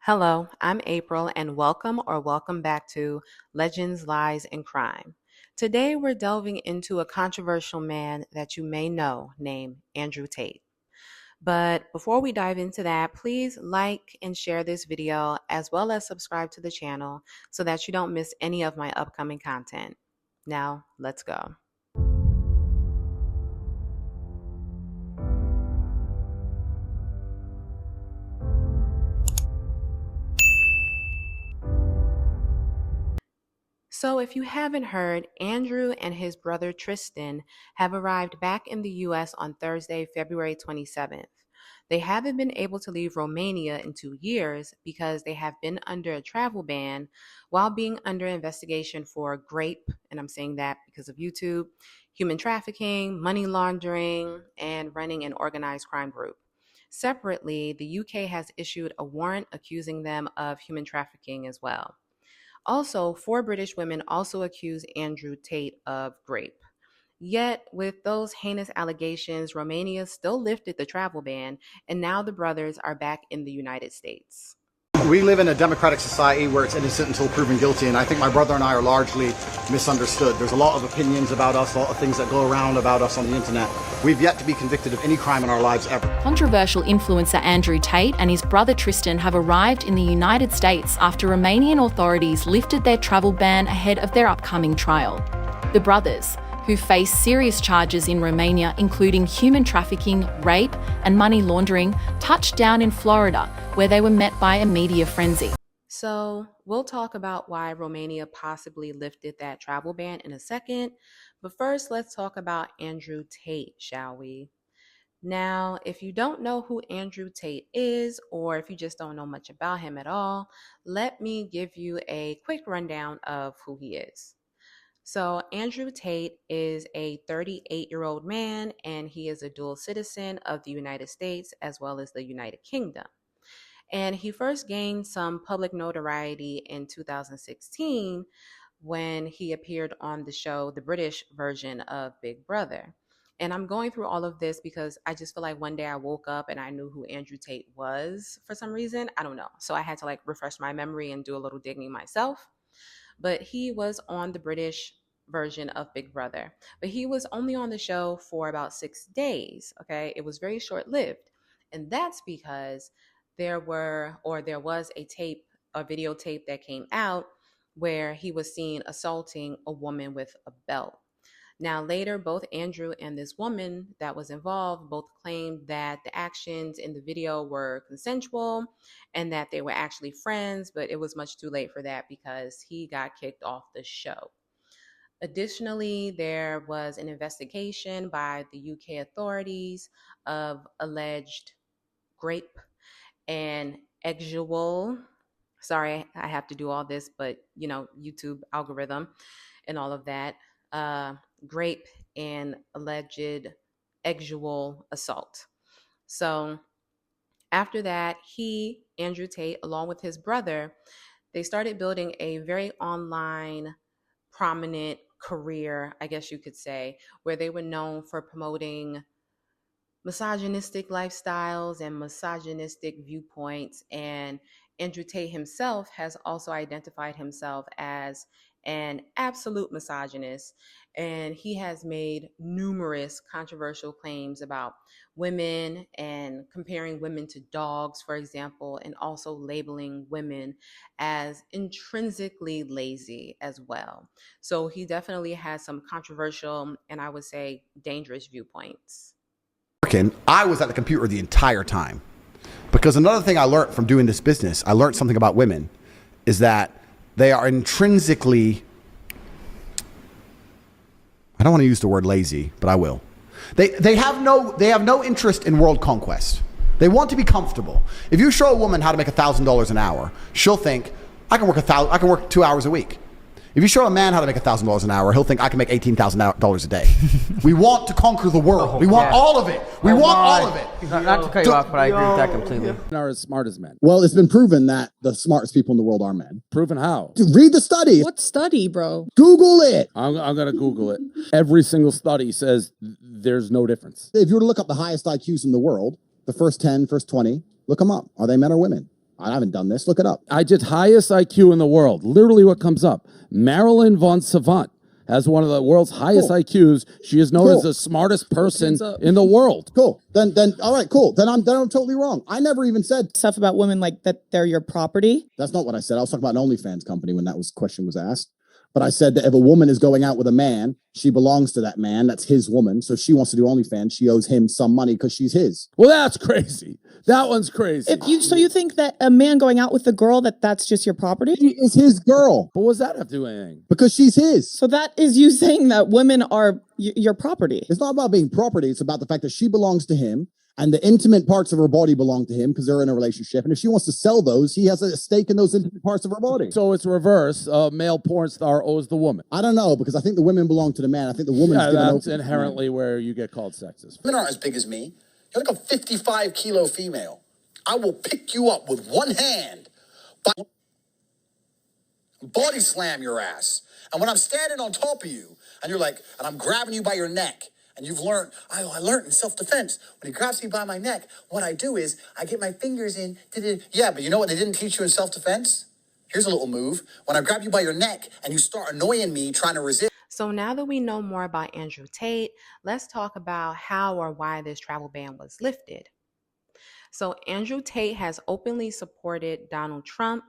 Hello, I'm April, and welcome back to Legends, Lies, and Crime. Today, we're delving into a controversial man that you may know named Andrew Tate. But before we dive into that, please like and share this video as well as subscribe to the channel so that you don't miss any of my upcoming content. Now, let's go. So, if you haven't heard, Andrew and his brother Tristan have arrived back in the US on Thursday, February 27th. They haven't been able to leave Romania in 2 years because they have been under a travel ban while being under investigation for grape, and I'm saying that because of YouTube, human trafficking, money laundering, and running an organized crime group. Separately, the UK has issued a warrant accusing them of human trafficking as well. Also, four British women also accuse Andrew Tate of rape. Yet, with those heinous allegations, Romania still lifted the travel ban, and now the brothers are back in the United States. We live in a democratic society where it's innocent until proven guilty, and I think my brother and I are largely misunderstood. There's a lot of opinions about us, a lot of things that go around about us on the internet. We've yet to be convicted of any crime in our lives ever. Controversial influencer Andrew Tate and his brother Tristan have arrived in the United States after Romanian authorities lifted their travel ban ahead of their upcoming trial. The brothers, who face serious charges in Romania, including human trafficking, rape, and money laundering, touched down in Florida, where they were met by a media frenzy. So, we'll talk about why Romania possibly lifted that travel ban in a second. But first, let's talk about Andrew Tate, shall we? Now, if you don't know who Andrew Tate is, or if you just don't know much about him at all, let me give you a quick rundown of who he is. So, Andrew Tate is a 38-year-old man, and he is a dual citizen of the United States as well as the United Kingdom. And he first gained some public notoriety in 2016 when he appeared on the show, the British version of Big Brother. And I'm going through all of this because I just feel like one day I woke up and I knew who Andrew Tate was for some reason. I don't know. So I had to refresh my memory and do a little digging myself. But he was on the British version of Big Brother. But he was only on the show for about 6 days, okay? It was very short-lived. And that's because there was a videotape that came out where he was seen assaulting a woman with a belt. Now, later, both Andrew and this woman that was involved both claimed that the actions in the video were consensual and that they were actually friends, but it was much too late for that because he got kicked off the show. Additionally, there was an investigation by the UK authorities of alleged rape and sexual. Sorry, I have to do all this, but YouTube algorithm and all of that. Rape and alleged sexual assault. So after that, Andrew Tate, along with his brother, they started building a very online, prominent career, I guess you could say, where they were known for promoting misogynistic lifestyles and misogynistic viewpoints. And Andrew Tate himself has also identified himself as an absolute misogynist, and he has made numerous controversial claims about women and comparing women to dogs, for example, and also labeling women as intrinsically lazy as well. So he definitely has some controversial and I would say dangerous viewpoints. I was at the computer the entire time, because another thing I learned from doing this business, I learned something about women, is that they are intrinsically, I don't want to use the word lazy, but I will. They have no interest in world conquest. They want to be comfortable. If you show a woman how to make $1,000 an hour, she'll think, I can work 2 hours a week. If you show a man how to make $1,000 an hour, he'll think I can make $18,000 a day. We want to conquer the world. We want all of it. We want all of it. Not to cut you off, but I agree with that completely. Are as smart as men. Well, it's been proven that the smartest people in the world are men. Proven how? Read the study. What study, bro? Google it. I'm going to Google it. Every single study says there's no difference. If you were to look up the highest IQs in the world, the first 10, first 20, look them up. Are they men or women? I haven't done this. Look it up. I did highest IQ in the world. Literally what comes up. Marilyn von Savant has one of the world's highest IQs. She is known as the smartest person in the world. Cool. Then, all right, cool. Then I'm totally wrong. I never even said Stuff about women like that they're your property. that's not what I said. I was talking about an OnlyFans company when question was asked. But I said that if a woman is going out with a man, she belongs to that man. That's his woman. So if she wants to do OnlyFans, she owes him some money because she's his. Well, that's crazy. That one's crazy. So you think that a man going out with a girl that's just your property? She is his girl. But what does that have to do with anything? Because she's his. So that is you saying that women are your property. It's not about being property. It's about the fact that she belongs to him and the intimate parts of her body belong to him because they're in a relationship. And if she wants to sell those, he has a stake in those intimate parts of her body. So it's reverse. A male porn star owes the woman. I don't know, because I think the women belong to the man. I think the woman's given over that's to the inherently where you get called sexist. Women aren't as big as me. You're like a 55-kilo female. I will pick you up with one hand, body slam your ass. And when I'm standing on top of you, and you're like, and I'm grabbing you by your neck, and you've learned, I learned in self-defense. When he grabs me by my neck, what I do is I get my fingers in. Yeah, but you know what they didn't teach you in self-defense? Here's a little move. When I grab you by your neck and you start annoying me, trying to resist. So now that we know more about Andrew Tate, let's talk about how or why this travel ban was lifted. So Andrew Tate has openly supported Donald Trump.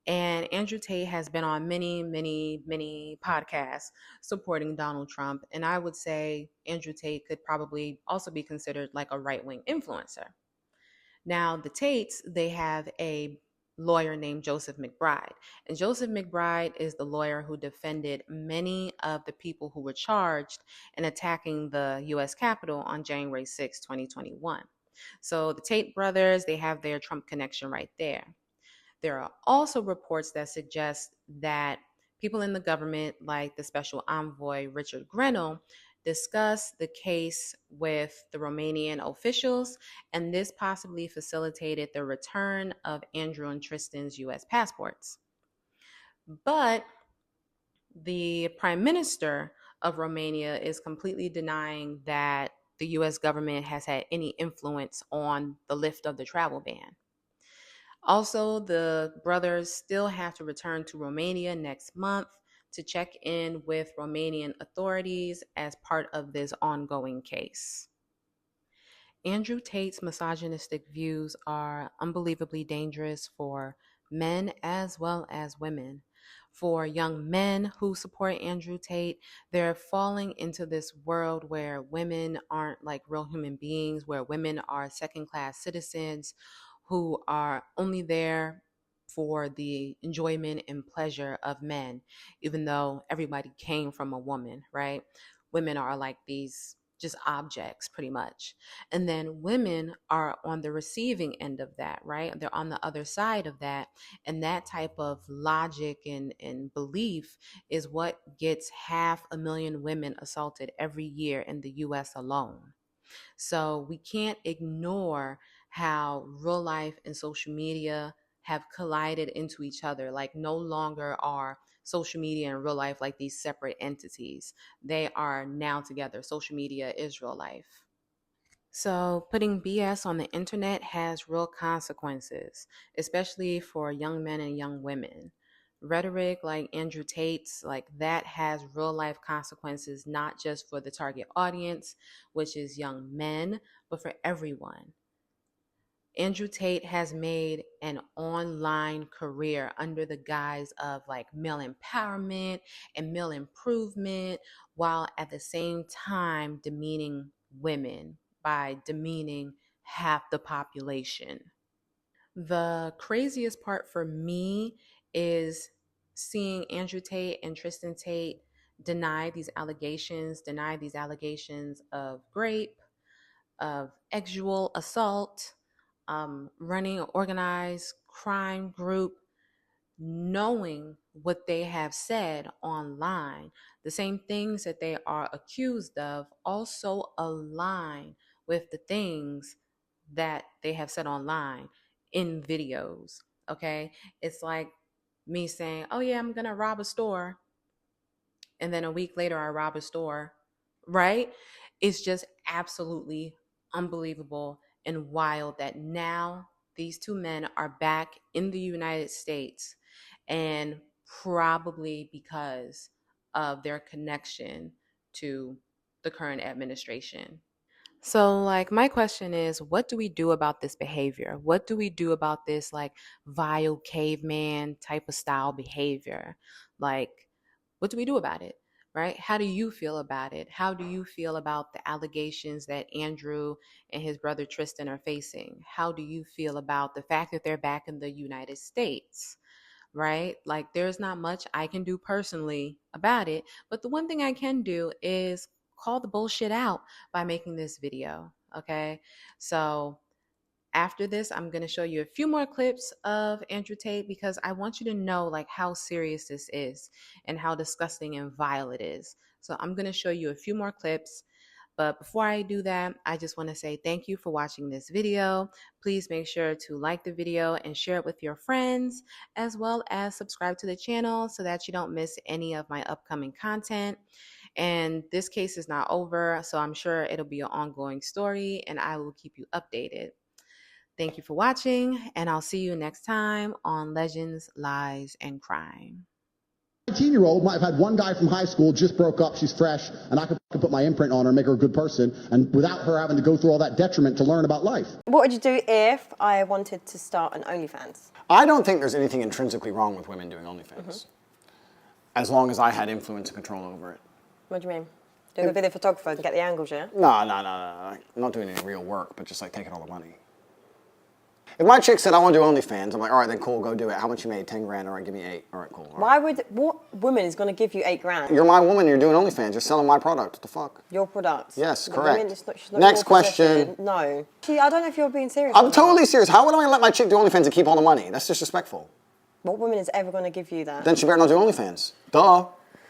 And Andrew Tate has been on many, many, many podcasts supporting Donald Trump. And I would say Andrew Tate could probably also be considered like a right-wing influencer. Now, the Tates, they have a lawyer named Joseph McBride. And Joseph McBride is the lawyer who defended many of the people who were charged in attacking the U.S. Capitol on January 6, 2021. So the Tate brothers, they have their Trump connection right there. There are also reports that suggest that people in the government, like the special envoy Richard Grenell, discussed the case with the Romanian officials, and this possibly facilitated the return of Andrew and Tristan's U.S. passports. But the Prime Minister of Romania is completely denying that the U.S. government has had any influence on the lift of the travel ban. Also, the brothers still have to return to Romania next month to check in with Romanian authorities as part of this ongoing case. Andrew Tate's misogynistic views are unbelievably dangerous for men as well as women. For young men who support Andrew Tate, they're falling into this world where women aren't like real human beings, where women are second-class citizens who are only there for the enjoyment and pleasure of men, even though everybody came from a woman, right? Women are like these just objects pretty much. And then women are on the receiving end of that, right? They're on the other side of that. And that type of logic and belief is what gets 500,000 women assaulted every year in the US alone. So we can't ignore how real life and social media have collided into each other. Like no longer are social media and real life like these separate entities. They are now together. Social media is real life. So putting BS on the internet has real consequences, especially for young men and young women. Rhetoric like Andrew Tate's, like that has real life consequences, not just for the target audience, which is young men, but for everyone. Andrew Tate has made an online career under the guise of like male empowerment and male improvement, while at the same time demeaning women by demeaning half the population. The craziest part for me is seeing Andrew Tate and Tristan Tate deny these allegations of rape, of sexual assault, running an organized crime group, knowing what they have said online. The same things that they are accused of also align with the things that they have said online in videos. Okay, it's like me saying, oh yeah, I'm gonna rob a store, and then a week later I rob a store, right? It's just absolutely unbelievable and wild that now these two men are back in the United States, and probably because of their connection to the current administration. So, like, my question is, what do we do about this behavior? What do we do about this, like, vile caveman type of style behavior? Like, what do we do about it, right? How do you feel about it? How do you feel about the allegations that Andrew and his brother Tristan are facing? How do you feel about the fact that they're back in the United States? Right? Like, there's not much I can do personally about it, but the one thing I can do is call the bullshit out by making this video. Okay. So after this, I'm going to show you a few more clips of Andrew Tate because I want you to know like how serious this is and how disgusting and vile it is. So I'm going to show you a few more clips. But before I do that, I just want to say thank you for watching this video. Please make sure to like the video and share it with your friends, as well as subscribe to the channel so that you don't miss any of my upcoming content. And this case is not over, so I'm sure it'll be an ongoing story and I will keep you updated. Thank you for watching, and I'll see you next time on Legends, Lies, and Crime. 19-year-old might have had one guy from high school, just broke up, she's fresh, and I could put my imprint on her and make her a good person, and without her having to go through all that detriment to learn about life. What would you do if I wanted to start an OnlyFans? I don't think there's anything intrinsically wrong with women doing OnlyFans, as long as I had influence and control over it. What do you mean? Do the video photographer and get the angles, yeah? No. I'm not doing any real work, but just like taking all the money. If my chick said, I want to do OnlyFans, I'm like, all right, then cool, go do it. How much you made? 10 grand, all right, give me 8. All right, cool. All right. What woman is going to give you 8 grand? You're my woman, you're doing OnlyFans, you're selling my product, what the fuck? Your product? Yes, The correct. woman, she's not Next your question. possession. No. I don't know if you're being serious. I'm totally serious. How would I let my chick do OnlyFans and keep all the money? That's disrespectful. What woman is ever going to give you that? Then she better not do OnlyFans. Duh.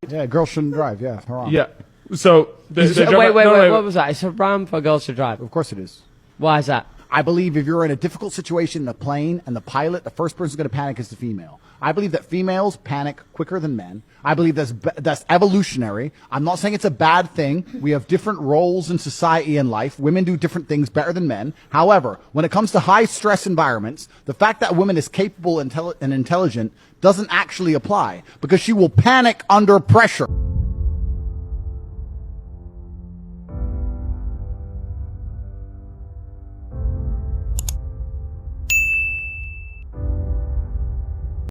Yeah, girls shouldn't drive. Yeah, haram. Yeah. So Wait, what was that? It's a ram for girls to drive. Of course it is. Why is that? I believe if you're in a difficult situation in a plane and the pilot, the first person going to panic is the female. I believe that females panic quicker than men. I believe that's evolutionary. I'm not saying it's a bad thing. We have different roles in society and life. Women do different things better than men. However, when it comes to high stress environments, the fact that a woman is capable and intelligent doesn't actually apply because she will panic under pressure.